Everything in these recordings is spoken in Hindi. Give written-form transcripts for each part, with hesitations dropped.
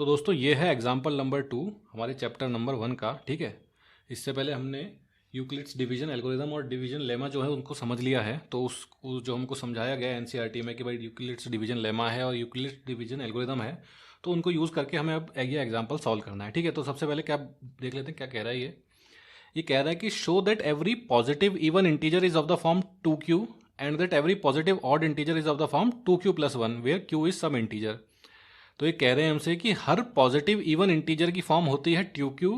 तो दोस्तों ये है एग्जाम्पल नंबर 2 हमारे चैप्टर नंबर 1 का। ठीक है, इससे पहले हमने यूक्लिड्स डिवीजन एल्गोरिदम और डिवीजन लेमा जो है उनको समझ लिया है। तो उस जो हमको समझाया गया एनसीईआरटी में कि भाई यूक्लिड्स डिवीजन लेमा है और यूक्लिड्स डिवीजन एल्गोरिदम है, तो उनको यूज़ करके हमें अब ये एग्जाम्पल सॉल्व करना है। ठीक है, तो सबसे पहले क्या देख लेते हैं क्या कह रहा है। ये कह रहा है कि show that every positive even integer is of the form 2q and that every positive odd integer is of the form 2q+1 where q is some integer. तो ये कह रहे हैं हमसे कि हर पॉजिटिव इवन इंटीजर की फॉर्म होती है 2q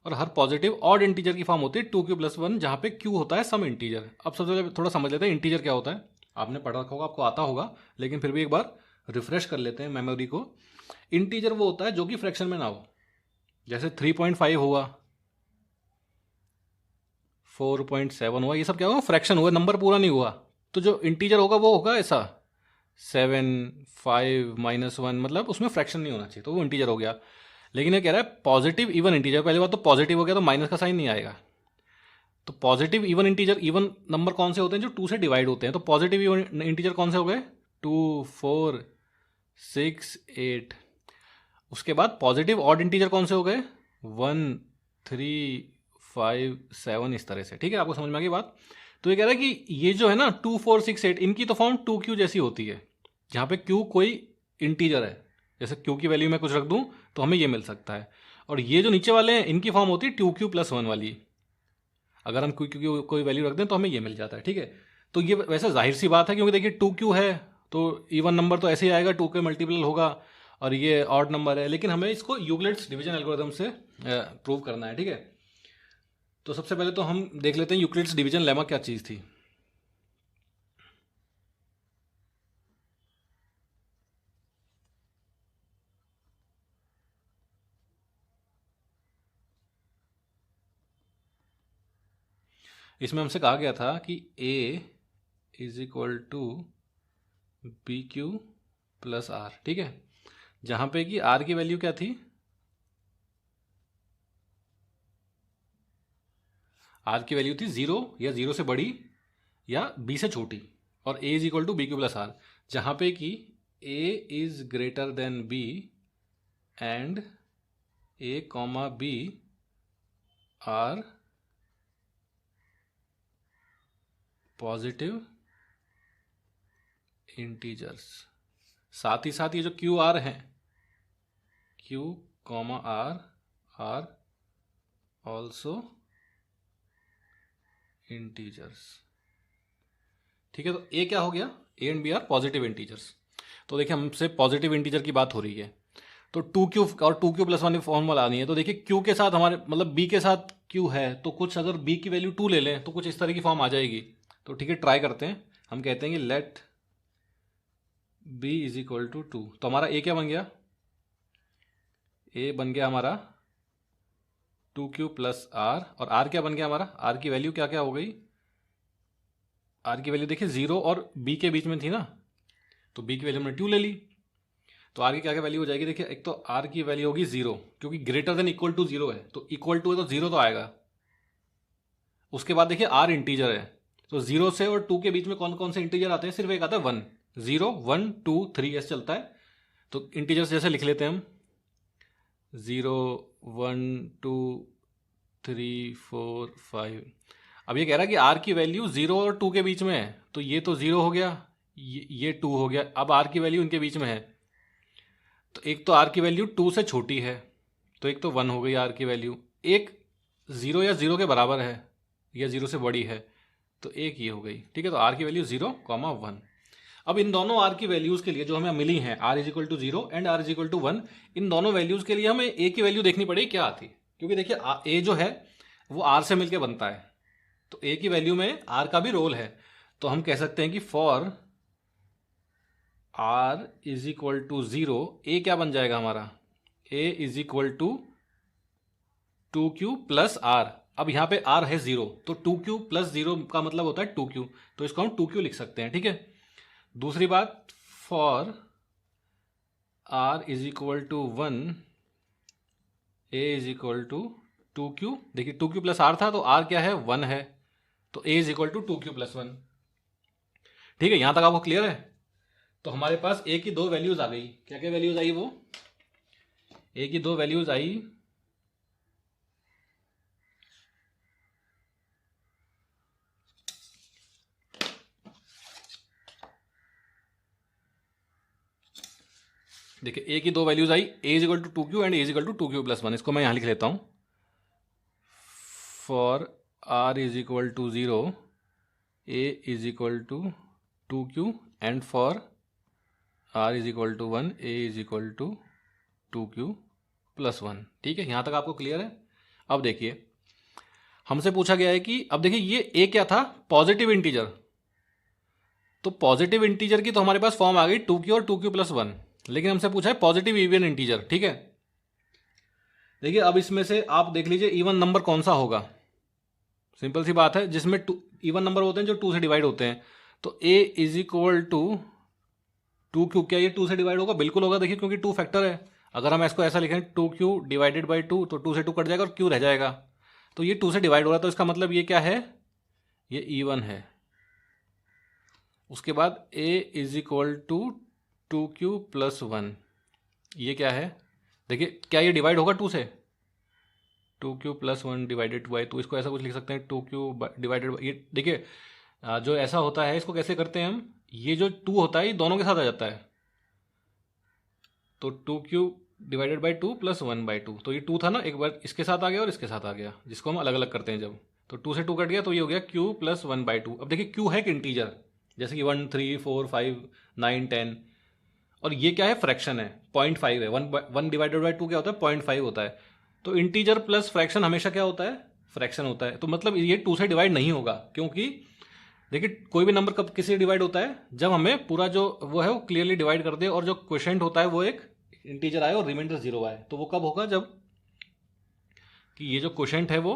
और हर पॉजिटिव ऑड इंटीजर की फॉर्म होती है 2q+1 जहाँ पे q होता है सम इंटीजर। अब सबसे पहले थोड़ा समझ लेते हैं इंटीजर क्या होता है। आपने पढ़ा रखा होगा, आपको आता होगा, लेकिन फिर भी एक बार रिफ्रेश कर लेते हैं मेमोरी को। इंटीजर वो होता है जो कि फ्रैक्शन में ना हो, जैसे 3.5 हुआ, 4.7 हुआ, ये सब क्या हुआ, फ्रैक्शन हुआ, नंबर पूरा नहीं हुआ। तो जो इंटीजर होगा वो होगा ऐसा 7, 5, -1, मतलब उसमें फ्रैक्शन नहीं होना चाहिए, तो वो इंटीजर हो गया। लेकिन ये कह रहा है पॉजिटिव इवन इंटीजर, पहली बात तो पॉजिटिव हो गया तो माइनस का साइन नहीं आएगा। तो positive even integer, even number कौन से होते हैं, जो 2 से डिवाइड होते हैं। तो पॉजिटिव इवन इंटीजर कौन से हो गए, 2, 4, 6, 8। उसके बाद पॉजिटिव ऑड इंटीजर कौन से हो गए, 1, 3, 5, 7, इस तरह से। ठीक है, आपको समझ में आ गई बात। तो ये कह रहा है कि ये जो है ना 2, 4, 6, 8, इनकी तो फॉर्म 2q जैसी होती है, जहाँ पे q कोई इंटीजर है। जैसे q की वैल्यू मैं कुछ रख दूं तो हमें ये मिल सकता है। और ये जो नीचे वाले हैं इनकी फॉर्म होती है 2q+1 वाली। अगर हम q की कोई वैल्यू रख दें तो हमें ये मिल जाता है। ठीक है, तो ये वैसे जाहिर सी बात है, क्योंकि देखिए 2q है तो इवन नंबर तो ऐसे ही आएगा, 2 के मल्टीपल होगा, और ये ऑड नंबर है। लेकिन हमें इसको यूक्लिड्स डिवीजन एल्गोरिथम से प्रूव करना है। ठीक है, तो सबसे पहले तो हम देख लेते हैं यूक्लिड्स डिवीजन लेमा क्या चीज़ थी। इसमें हमसे कहा गया था कि a is equal to BQ+R। ठीक है, जहां पे कि R की वैल्यू क्या थी, R की वैल्यू थी 0 या 0 से बड़ी या B से छोटी, और a is equal to BQ+R, जहां पे कि a is greater than B and a, B are positive integers. साथ ही साथ ये जो क्यू आर है, Q, R are also integers. ठीक है, तो ए क्या हो गया, A and B are positive integers. तो देखिए हमसे पॉजिटिव इंटीजर की बात हो रही है, तो 2q और 2q+1 फॉर्मूला आनी है। तो देखिए q के साथ हमारे मतलब b के साथ q है, तो कुछ अगर b की वैल्यू 2 ले लें तो कुछ इस तरह की फॉर्म आ जाएगी। तो ठीक है, ट्राई करते हैं। हम कहते हैं कि let b is equal to 2। तो हमारा a क्या बन गया, a बन गया हमारा 2q+r, और r क्या बन गया हमारा, r की वैल्यू क्या क्या हो गई, r की वैल्यू देखिए 0 और b के बीच में थी ना, तो b की वैल्यू हमने 2 ले ली। तो r की क्या क्या वैल्यू हो जाएगी, देखिए एक तो r की वैल्यू होगी 0, क्योंकि ग्रेटर देन इक्वल टू 0 है, तो इक्वल टू है तो 0 तो आएगा। उसके बाद देखिए r इंटीजर है, तो 0 से और 2 के बीच में कौन कौन से इंटीजर आते हैं, सिर्फ एक आता है 1, 0, 1, 2, 3 ऐसे चलता है। तो इंटीजर्स जैसे लिख लेते हैं हम, 0, 1, 2, 3, 4, 5। अब ये कह रहा है कि r की वैल्यू 0 और 2 के बीच में है, तो ये तो 0 हो गया, ये 2 हो गया। अब r की वैल्यू इनके बीच में है, तो एक तो r की वैल्यू 2 से छोटी है, तो एक तो 1 हो गई r की वैल्यू, एक 0 या 0 के बराबर है या 0 से बड़ी है, तो एक ये हो गई। ठीक है, तो r की वैल्यू 0, 1। अब इन दोनों r की वैल्यूज़ के लिए जो हमें मिली हैं, r is equal to 0 and r is equal to 1, इन दोनों वैल्यूज़ के लिए हमें a की वैल्यू देखनी पड़ेगी क्या आती, क्योंकि देखिए a जो है वो r से मिलकर बनता है, तो a की वैल्यू में r का भी रोल है। तो हम कह सकते हैं कि for r is equal to 0, a क्या बन जाएगा हमारा, a is equal to 2q+r। अब यहाँ पे r है 0, तो 2q+0 का मतलब होता है 2q, तो इसको हम 2q लिख सकते हैं। ठीक है, दूसरी बात, for r is equal to 1, a is equal to 2q। देखिए 2q+r था, तो r क्या है, 1 है, तो a is equal to 2q+1। ठीक है, यहां तक आपको क्लियर है। तो हमारे पास a की 2 वैल्यूज आ गई, क्या क्या वैल्यूज आई वो, ए की दो वैल्यूज आई, देखिए ए की दो वैल्यूज आई, a is equal to 2q and a is equal to 2q+1। इसको मैं यहाँ लिख लेता हूँ, for r is equal to 0 a is equal to 2q and for r is equal to 1 a is equal to 2q+1। ठीक है, यहाँ तक आपको क्लियर है। अब देखिए हमसे पूछा गया है कि अब देखिए ये a क्या था, पॉजिटिव इंटीजर, तो पॉजिटिव इंटीजर की तो हमारे पास फॉर्म आ गई 2q और 2q+1, लेकिन हमसे पूछा है पॉजिटिव इवन इंटीजर। ठीक है, देखिए अब इसमें से आप देख लीजिए इवन नंबर कौन सा होगा। सिंपल सी बात है, जिसमें इवन नंबर होते हैं जो 2 से डिवाइड होते हैं, तो a is equal to 2q, क्या ये 2 से डिवाइड होगा? बिल्कुल होगा। देखिए क्योंकि 2 फैक्टर है, अगर हम इसको ऐसा लिखें 2q डिवाइडेड बाई 2, तो 2 से 2 कट जाएगा और q रह जाएगा, तो ये 2 से डिवाइड हो रहा है, तो इसका मतलब ये क्या है, ये इवन है। उसके बाद a is equal to 2q+1, ये क्या है, देखिए क्या ये डिवाइड होगा 2 से, 2q+1 डिवाइडेड बाई 2, इसको ऐसा कुछ लिख सकते हैं 2q डिवाइडेड बाई, ये देखिए जो ऐसा होता है इसको कैसे करते हैं हम, ये जो 2 होता है ये दोनों के साथ आ जाता है, तो 2q डिवाइडेड बाई 2+1/2, तो ये 2 था ना, एक बार इसके साथ आ गया और इसके साथ आ गया, जिसको हम अलग अलग करते हैं जब, तो 2 से 2 कट गया, तो ये हो गया q+1/2। अब देखिए q है एक इंटीजर, जैसे कि 1 3 4 5 9 10, और ये क्या है, फ्रैक्शन है, 0.5 है। 1 डिवाइडेड बाई 2 क्या होता है, 0.5 होता है। तो इंटीजर प्लस फ्रैक्शन हमेशा क्या होता है, फ्रैक्शन होता है। तो मतलब ये 2 से डिवाइड नहीं होगा, क्योंकि देखिए कोई भी नंबर कब किससे डिवाइड होता है, जब हमें पूरा जो वो है वो क्लियरली डिवाइड कर दे, और जो क्वोशिएंट होता है वो एक इंटीजर आए और रिमाइंडर 0 आए, तो वो कब होगा, जब कि ये जो क्वोशिएंट है वो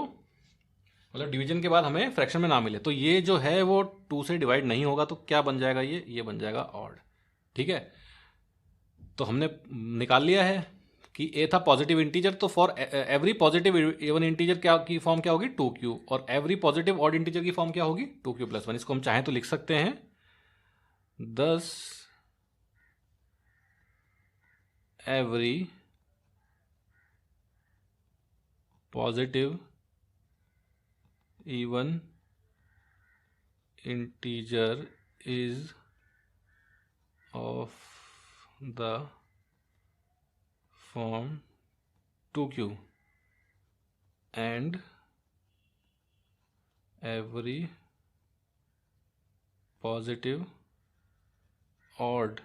मतलब डिवीजन के बाद हमें फ्रैक्शन में ना मिले, तो ये जो है वो 2 से डिवाइड नहीं होगा, तो क्या बन जाएगा, ये बन जाएगा ऑड। ठीक है, तो हमने निकाल लिया है कि a था पॉजिटिव इंटीजर, तो for every positive even integer क्या की फॉर्म क्या होगी, 2q, और एवरी पॉजिटिव ऑड इंटीजर की फॉर्म क्या होगी, 2q+1। इसको हम चाहें तो लिख सकते हैं 10 every positive even integer is of the form 2q and every positive odd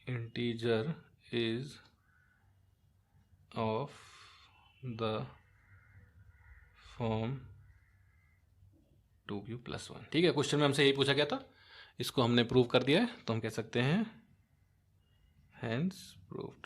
integer is of the form 2q+1। ठीक है, क्वेश्चन में हमसे यही पूछा गया था, इसको हमने प्रूव कर दिया है, तो हम कह सकते हैं hence proved।